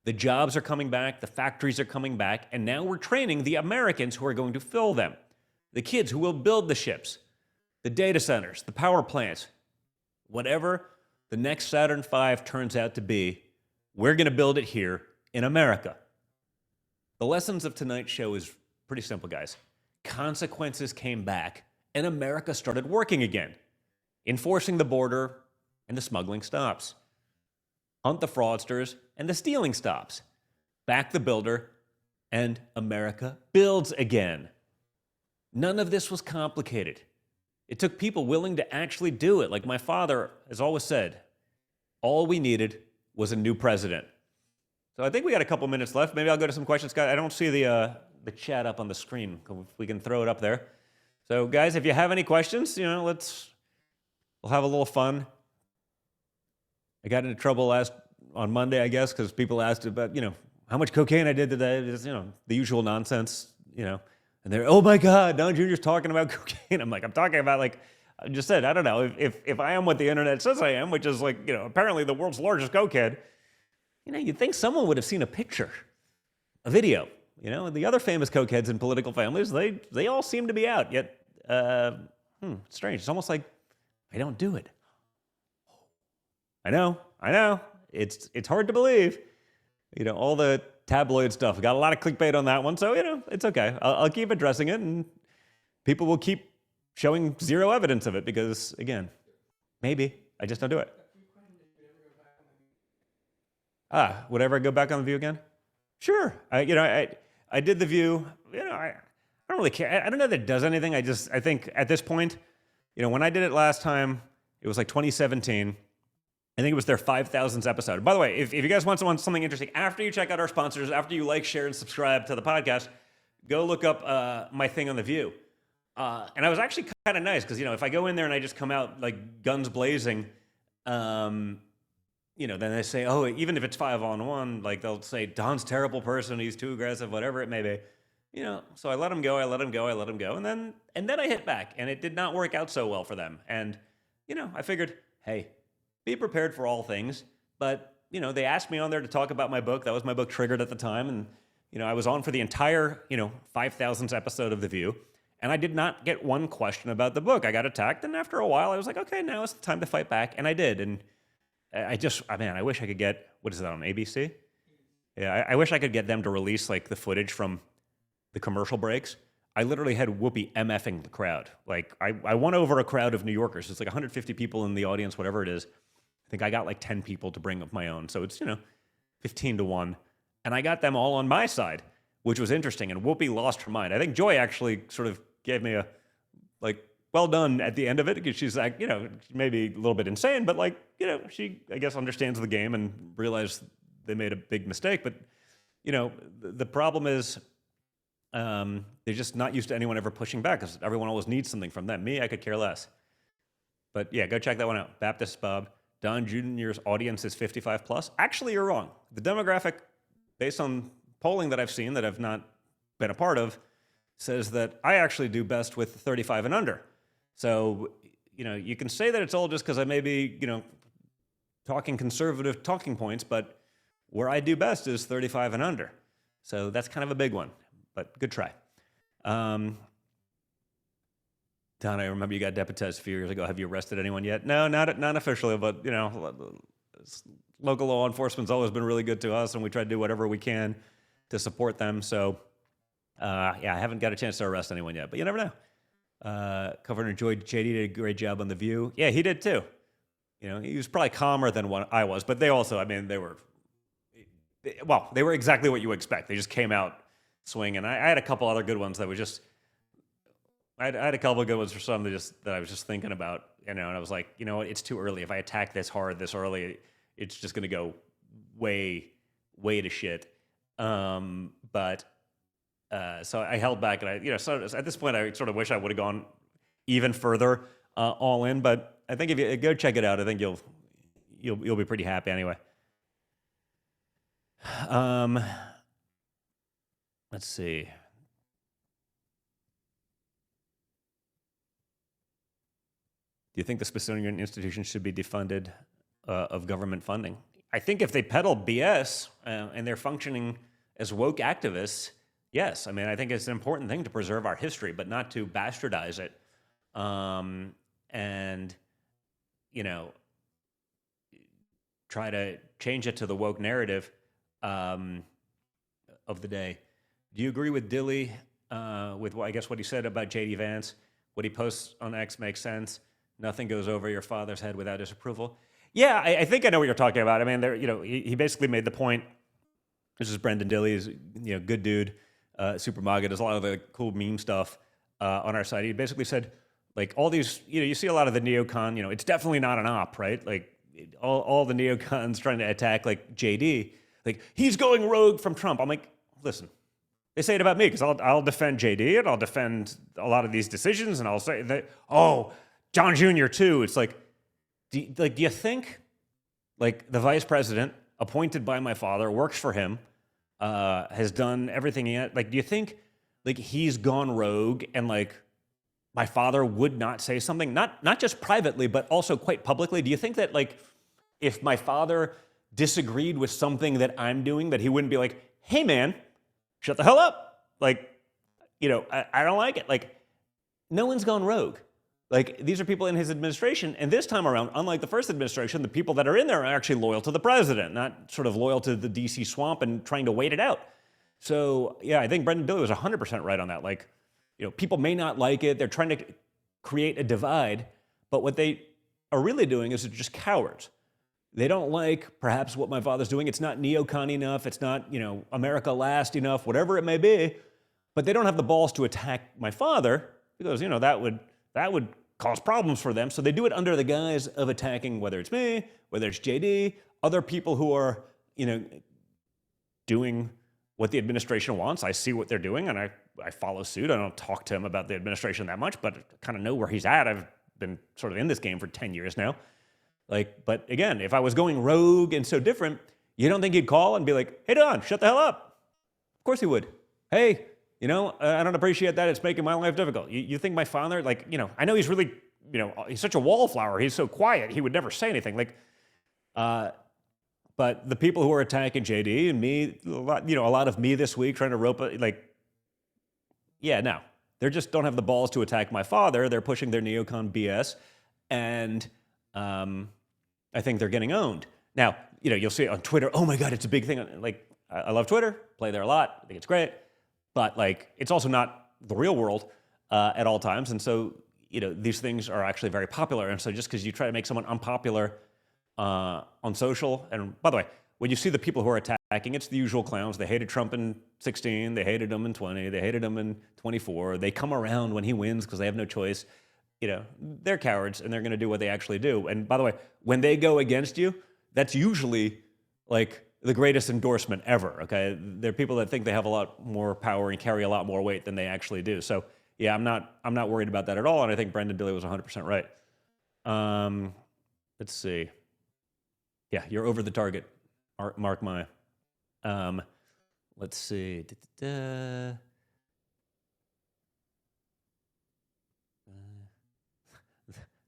The jobs are coming back. The factories are coming back. And now we're training the Americans who are going to fill them. The kids who will build the ships, the data centers, the power plants. Whatever the next Saturn V turns out to be, we're going to build it here in America. The lessons of tonight's show is pretty simple, guys. Consequences came back, and America started working again. Enforcing the border, and the smuggling stops. Hunt the fraudsters, and the stealing stops. Back the builder, and America builds again. None of this was complicated. It took people willing to actually do it. Like my father has always said, all we needed was a new president. So I think we got a couple minutes left. Maybe I'll go to some questions. Guys, I don't see the chat up on the screen. If we can throw it up there. So guys, if you have any questions, we'll have a little fun. I got into trouble on Monday, I guess, because people asked about, how much cocaine I did today. Just, the usual nonsense, And they're, oh my God, Don Jr.'s talking about cocaine. I'm like, I'm talking about, like, I just said, I don't know, if I am what the internet says I am, which is like, apparently the world's largest cokehead, you'd think someone would have seen a picture, a video. The other famous cokeheads in political families, they all seem to be out. Yet, strange. It's almost like I don't do it. I know. It's hard to believe. All the tabloid stuff. Got a lot of clickbait on that one, so it's okay. I'll keep addressing it, and people will keep showing zero evidence of it because, again, maybe I just don't do it. Would I ever go back on The View again? Sure. I did The View. I don't really care. I don't know that it does anything. I think at this point, when I did it last time, it was like 2017. I think it was their 5,000th episode. By the way, if you guys want something interesting, after you check out our sponsors, after you like, share, and subscribe to the podcast, go look up my thing on The View. And I was actually kind of nice because, if I go in there and I just come out like guns blazing, then they say, oh, even if it's 5-on-1, like they'll say, Don's a terrible person, he's too aggressive, whatever it may be. So I let him go, and then I hit back, and it did not work out so well for them. And, I figured, hey, be prepared for all things. But, they asked me on there to talk about my book. That was my book, Triggered, at the time. And, I was on for the entire, 5,000th episode of The View. And I did not get one question about the book. I got attacked, and after a while, I was like, okay, now it's time to fight back. And I did. And I wish I could get, what is that, on ABC? Yeah, I wish I could get them to release, like, the footage from the commercial breaks. I literally had Whoopi MFing the crowd. Like, I won over a crowd of New Yorkers. It's like 150 people in the audience, whatever it is. I think I got like 10 people to bring of my own. So it's, 15-1. And I got them all on my side, which was interesting. And Whoopi lost her mind. I think Joy actually sort of gave me a, like, well done at the end of it, because she's like, maybe a little bit insane, but like, she, I guess, understands the game and realized they made a big mistake. But, the problem is they're just not used to anyone ever pushing back because everyone always needs something from them. Me, I could care less. But yeah, go check that one out. Baptist Bob. Don Jr.'s audience is 55 plus. Actually, you're wrong. The demographic, based on polling that I've seen that I've not been a part of, says that I actually do best with 35 and under. So, you can say that it's all just because I may be, talking conservative talking points, but where I do best is 35 and under. So that's kind of a big one, but good try. Don, I remember you got deputized a few years ago. Have you arrested anyone yet? No, not officially, but, local law enforcement's always been really good to us, and we try to do whatever we can to support them. So, I haven't got a chance to arrest anyone yet, but you never know. Governor JD did a great job on The View. Yeah, he did too. He was probably calmer than what I was, but they also, they were exactly what you would expect. They just came out swinging. I had a couple other good ones that were just, I had a couple of good ones for some that I was just thinking about, and I was like, it's too early. If I attack this hard this early, it's just going to go way to shit. So I held back, and so at this point, I sort of wish I would have gone even further all in. But I think if you go check it out, I think you'll be pretty happy anyway. Let's see. Do you think the Smithsonian Institution should be defunded of government funding? I think if they peddle BS and they're functioning as woke activists, yes. I think it's an important thing to preserve our history, but not to bastardize it. And, try to change it to the woke narrative of the day. Do you agree with Dilly with what he said about J.D. Vance? What he posts on X makes sense. Nothing goes over your father's head without his approval. Yeah, I think I know what you're talking about. He basically made the point. This is Brendan Dilly, is good dude, super MAGA, does a lot of the cool meme stuff on our site. He basically said, like all these, you see a lot of the neocon, it's definitely not an op, right? Like all the neocons trying to attack like JD, like he's going rogue from Trump. I'm like, listen, they say it about me because I'll defend JD and I'll defend a lot of these decisions and I'll say that, oh, John Jr. too. It's like, do you think like the vice president appointed by my father works for him, has done everything he like, do you think like he's gone rogue and like my father would not say something, not just privately, but also quite publicly? Do you think that like if my father disagreed with something that I'm doing, that he wouldn't be like, hey man, shut the hell up. Like, I don't like it. Like, no one's gone rogue. Like, these are people in his administration. And this time around, unlike the first administration, the people that are in there are actually loyal to the president, not sort of loyal to the DC swamp and trying to wait it out. So, yeah, I think Brendan Dilley was 100% right on that. Like, people may not like it. They're trying to create a divide. But what they are really doing is they're just cowards. They don't like, perhaps, what my father's doing. It's not neocon enough. It's not, America last enough, whatever it may be. But they don't have the balls to attack my father because, that would cause problems for them. So they do it under the guise of attacking, whether it's me, whether it's JD, other people who are, doing what the administration wants. I see what they're doing, and I follow suit. I don't talk to him about the administration that much, but I kind of know where he's at. I've been sort of in this game for 10 years now. Like, but again, if I was going rogue and so different, you don't think he'd call and be like, hey, Don, shut the hell up? Of course he would. Hey, I don't appreciate that. It's making my life difficult. You think my father, like, I know he's really, he's such a wallflower. He's so quiet. He would never say anything. Like, but the people who are attacking JD and me, a lot of me this week trying to rope, no. They just don't have the balls to attack my father. They're pushing their neocon BS. And, I think they're getting owned. Now, you'll see it on Twitter. Oh my God, it's a big thing. Like, I love Twitter, play there a lot. I think it's great. But like, it's also not the real world at all times. And so, these things are actually very popular. And so just because you try to make someone unpopular on social, and by the way, when you see the people who are attacking, it's the usual clowns. They hated Trump in 16. They hated him in 20. They hated him in 24. They come around when he wins because they have no choice. They're cowards and they're going to do what they actually do. And by the way, when they go against you, that's usually like the greatest endorsement ever, okay? They're people that think they have a lot more power and carry a lot more weight than they actually do. So, yeah, I'm not worried about that at all, and I think Brendan Dilley was 100% right. Let's see. Yeah, you're over the target, Mark Maya. Let's see.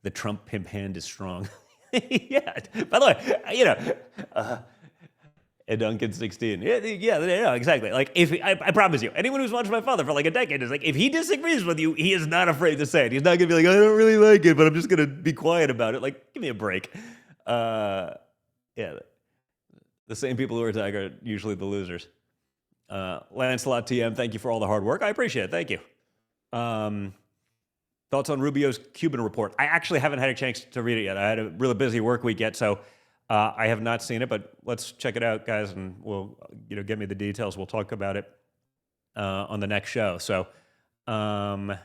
The Trump pimp hand is strong. Yeah. By the way, and Duncan 16. Yeah, exactly. Like, if I promise you, anyone who's watched my father for like a decade is like, if he disagrees with you, he is not afraid to say it. He's not gonna be like, I don't really like it, but I'm just gonna be quiet about it. Like, give me a break. The same people who are attacking are usually the losers. Lancelot TM, thank you for all the hard work. I appreciate it. Thank you. Thoughts on Rubio's Cuban report? I actually haven't had a chance to read it yet. I had a really busy work week yet, so I have not seen it, but let's check it out, guys, and we'll, give me the details. We'll talk about it on the next show. So, but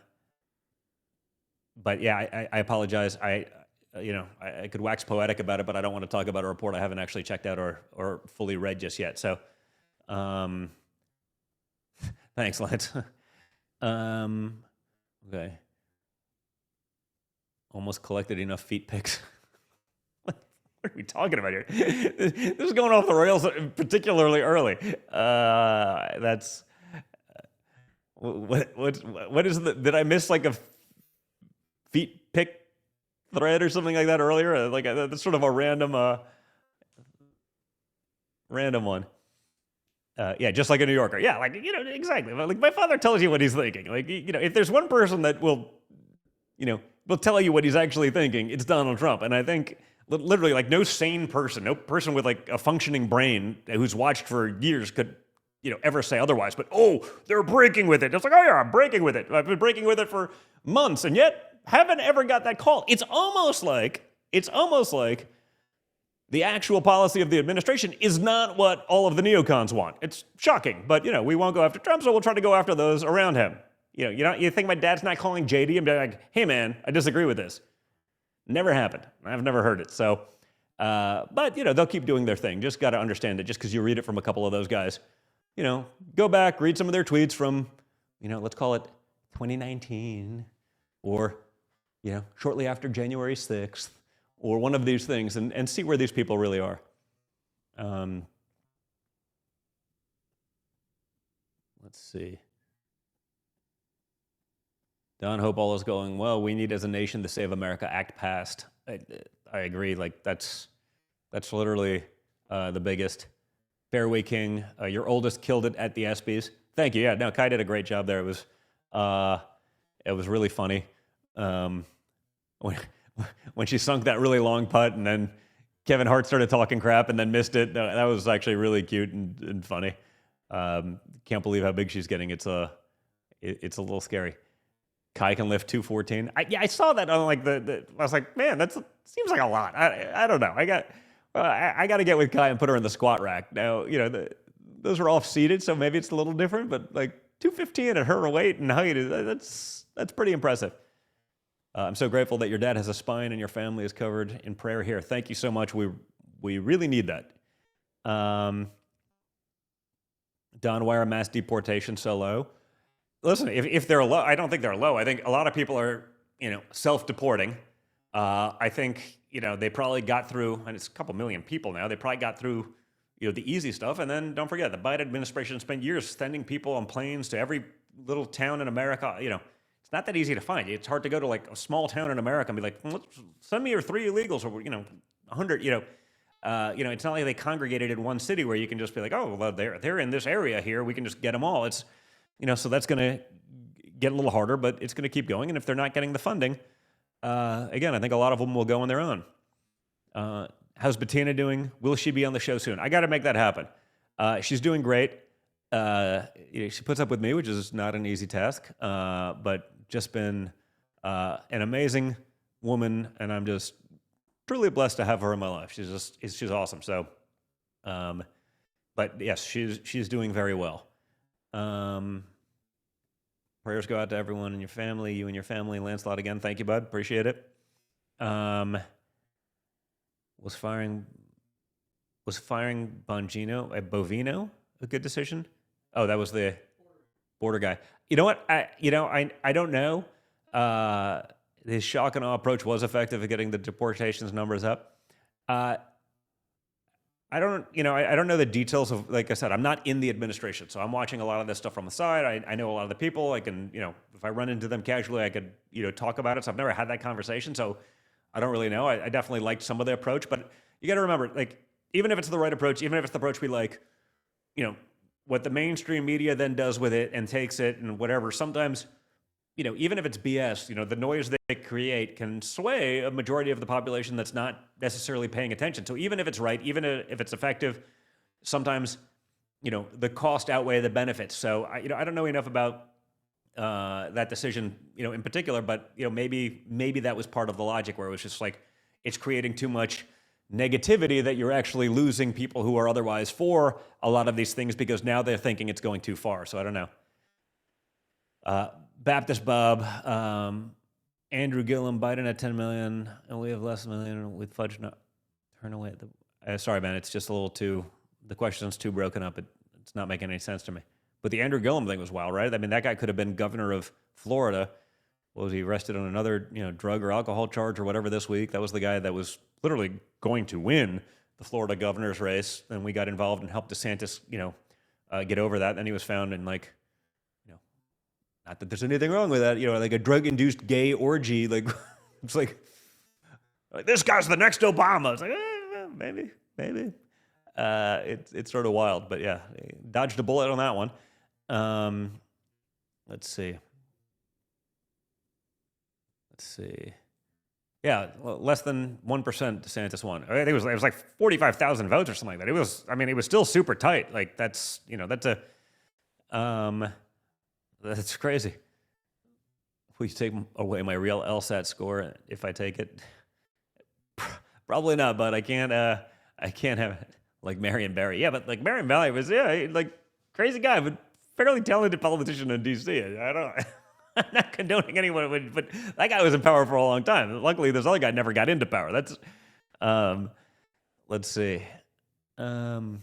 yeah, I apologize. I could wax poetic about it, but I don't want to talk about a report I haven't actually checked out or fully read just yet. So, thanks, Lance. Okay. Almost collected enough feet pics. What are we talking about here? This is going off the rails particularly early. That's what is the? Did I miss like a feet pic thread or something like that earlier? Like that's sort of a random one. Yeah, just like a New Yorker. Yeah, like exactly. Like my father tells you what he's thinking. Like if there's one person that will tell you what he's actually thinking, it's Donald Trump. And I think literally like no sane person, no person with like a functioning brain who's watched for years could, ever say otherwise. But, they're breaking with it. It's like, yeah, I'm breaking with it. I've been breaking with it for months and yet haven't ever got that call. It's almost like the actual policy of the administration is not what all of the neocons want. It's shocking. But, we won't go after Trump, so we'll try to go after those around him. You think my dad's not calling JD and be like, hey man, I disagree with this. Never happened. I've never heard it. So, but they'll keep doing their thing. Just got to understand that just because you read it from a couple of those guys, go back, read some of their tweets from, let's call it 2019 or, shortly after January 6th or one of these things and see where these people really are. Let's see. Don, hope all is going well. We need as a nation to save America. Act passed. I agree. Like that's literally the biggest. Fairway King, your oldest killed it at the ESPYs. Thank you. Yeah, no, Kai did a great job there. It was really funny. When she sunk that really long putt and then Kevin Hart started talking crap and then missed it. That was actually really cute and funny. Can't believe how big she's getting. It's a little scary. Kai can lift 214. I saw that on I was like, man, that seems like a lot. I don't know. I got to get with Kai and put her in the squat rack. Now, those are off seated, so maybe it's a little different. But like 215 at her weight and height, that's pretty impressive. I'm so grateful that your dad has a spine and your family is covered in prayer here. Thank you so much. We really need that. Don, why are mass deportations so low? Listen, if they're low, I don't think they're low. I think a lot of people are, self-deporting. I think, they probably got through, and it's a couple million people now, they probably got through, the easy stuff. And then don't forget, the Biden administration spent years sending people on planes to every little town in America. It's not that easy to find. It's hard to go to like a small town in America and be like, send me your 3 illegals or, 100, it's not like they congregated in one city where you can just be like, oh, well, they're in this area here. We can just get them all. It's, so that's going to get a little harder, but it's going to keep going. And if they're not getting the funding, again, I think a lot of them will go on their own. How's Bettina doing? Will she be on the show soon? I got to make that happen. She's doing great. She puts up with me, which is not an easy task, but just been an amazing woman, and I'm just truly blessed to have her in my life. She's awesome. So, but yes, she's doing very well. Prayers go out to everyone in your family, you and your family. Lancelot, again, thank you, bud. Appreciate it. Was firing Bovino a good decision? Oh, that was the border guy. You know what? I don't know. His shock and awe approach was effective at getting the deportations numbers up. I don't know the details of, like I said, I'm not in the administration, so I'm watching a lot of this stuff from the side. I know a lot of the people. I can, if I run into them casually, I could, talk about it. So I've never had that conversation, so I don't really know. I definitely liked some of the approach, but you got to remember, like, even if it's the right approach, even if it's the approach we like, what the mainstream media then does with it and takes it and whatever, sometimes, even if it's BS, the noise they create can sway a majority of the population that's not necessarily paying attention. So even if it's right, even if it's effective, sometimes, the cost outweigh the benefits. So I don't know enough about that decision, in particular, but maybe that was part of the logic where it was just like, it's creating too much negativity that you're actually losing people who are otherwise for a lot of these things because now they're thinking it's going too far. So I don't know. Baptist Bob, Andrew Gillum, Biden at 10 million, and we have less million with fudge not turn away. Sorry, man, it's just a little too, the question's too broken up. It's not making any sense to me. But the Andrew Gillum thing was wild, right? I mean, that guy could have been governor of Florida. Was he arrested on another, drug or alcohol charge or whatever this week? That was the guy that was literally going to win the Florida governor's race. And we got involved and helped DeSantis, get over that. Then he was found in not that there's anything wrong with that, like a drug-induced gay orgy. Like, it's like this guy's the next Obama. It's like, maybe. It's sort of wild, but yeah, dodged a bullet on that one. Let's see. Yeah, well, less than 1% DeSantis won. I think it was like 45,000 votes or something like that. It was still super tight. Like that's crazy. Will you take away my real LSAT score if I take it? Probably not, but I can't have it like Marion Barry. Yeah, but like Marion Barry was, like crazy guy, but fairly talented politician in D.C. I don't I'm not condoning anyone, but that guy was in power for a long time. Luckily, this other guy never got into power. That's, let's see. So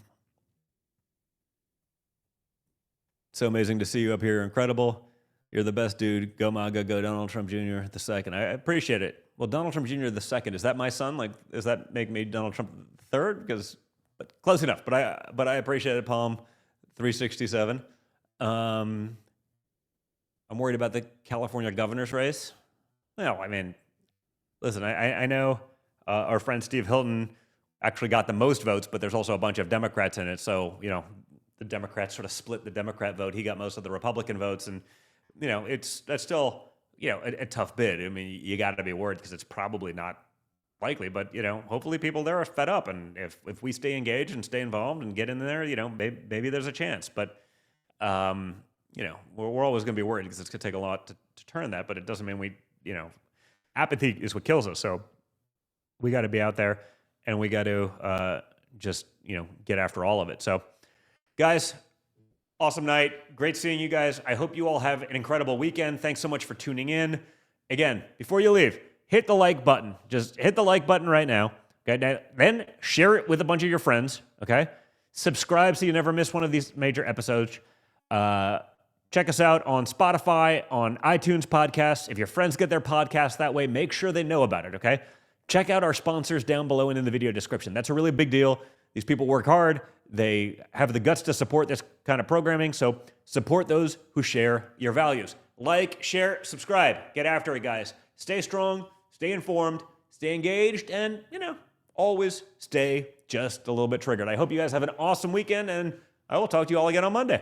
amazing to see you up here. You're incredible. You're the best dude. Go MAGA, go Donald Trump Jr. the second. I appreciate it. Well, Donald Trump Jr. the second, is that my son? Like, does that make me Donald Trump the third? Because, but close enough. But I appreciate it, Palm 367. I'm worried about the California governor's race. No, I mean, listen, I know our friend Steve Hilton actually got the most votes, but there's also a bunch of Democrats in it. So, you know, the Democrats sort of split the Democrat vote. He got most of the Republican votes. And, you know, that's still, you know, a tough bid. I mean, you got to be worried because it's probably not likely. But, you know, hopefully people there are fed up. And if we stay engaged and stay involved and get in there, you know, maybe there's a chance. But, you know, we're always going to be worried because it's going to take a lot to turn that. But it doesn't mean we, you know, apathy is what kills us. So we got to be out there and we got to just, you know, get after all of it. So, guys, awesome night. Great seeing you guys. I hope you all have an incredible weekend. Thanks so much for tuning in. Again, before you leave, hit the like button. Just hit the like button right now. Okay, then share it with a bunch of your friends. Okay, subscribe so you never miss one of these major episodes. Check us out on Spotify, on iTunes podcasts. If your friends get their podcasts that way, make sure they know about it. Okay, check out our sponsors down below and in the video description. That's a really big deal. These people work hard. They have the guts to support this kind of programming. So support those who share your values. Like, share, subscribe. Get after it, guys. Stay strong, stay informed, stay engaged, and, you know, always stay just a little bit triggered. I hope you guys have an awesome weekend, and I will talk to you all again on Monday.